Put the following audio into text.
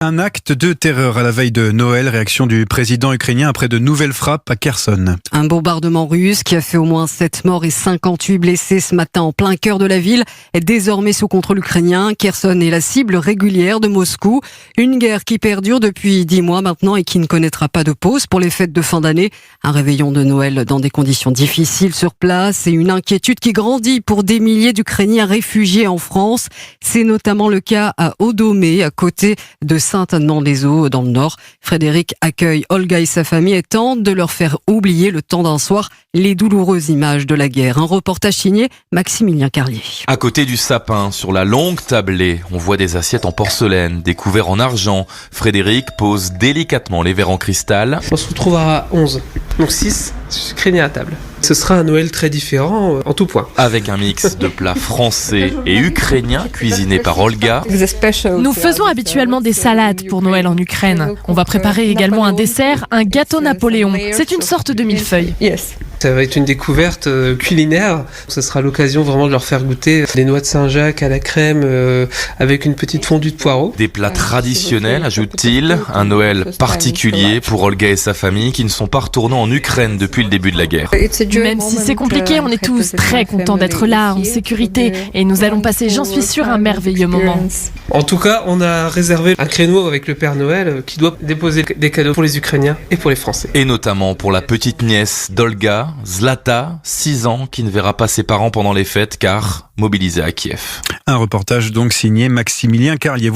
Un acte de terreur à la veille de Noël, réaction du président ukrainien après de nouvelles frappes à Kherson. Un bombardement russe qui a fait au moins 7 morts et 58 blessés ce matin en plein cœur de la ville est désormais sous contrôle ukrainien. Kherson est la cible régulière de Moscou. Une guerre qui perdure depuis 10 mois maintenant et qui ne connaîtra pas de pause pour les fêtes de fin d'année. Un réveillon de Noël dans des conditions difficiles sur place et une inquiétude qui grandit pour des milliers d'Ukrainiens réfugiés en France. C'est notamment le cas à Odomé, à côté de Saint-Anne-des-Eaux dans le Nord. Frédéric accueille Olga et sa famille et tente de leur faire oublier le temps d'un soir les douloureuses images de la guerre. Un reportage signé Maximilien Carlier. À côté du sapin, sur la longue tablée, on voit des assiettes en porcelaine, des couverts en argent. Frédéric pose délicatement les verres en cristal. On se retrouve à 11, donc 6 Ukrainiens à table. Ce sera un Noël très différent en tout point. Avec un mix de plats français et ukrainiens cuisinés par Olga. Nous faisons habituellement des salades pour Noël en Ukraine. On va préparer également un dessert, un gâteau Napoléon. C'est une sorte de millefeuille. Ça va être une découverte culinaire. Ce sera l'occasion vraiment de leur faire goûter des noix de Saint-Jacques à la crème avec une petite fondue de poireaux. Des plats traditionnels, ajoute-t-il. Un Noël particulier pour Olga et sa famille qui ne sont pas retournés en Ukraine depuis le début de la guerre. Même si c'est compliqué, on est tous très contents d'être là, en sécurité. Et nous allons passer, j'en suis sûre, un merveilleux moment. En tout cas, on a réservé un créneau avec le Père Noël qui doit déposer des cadeaux pour les Ukrainiens et pour les Français. Et notamment pour la petite nièce d'Olga, Zlata, 6 ans, qui ne verra pas ses parents pendant les fêtes car mobilisée à Kiev. Un reportage donc signé Maximilien Carlier.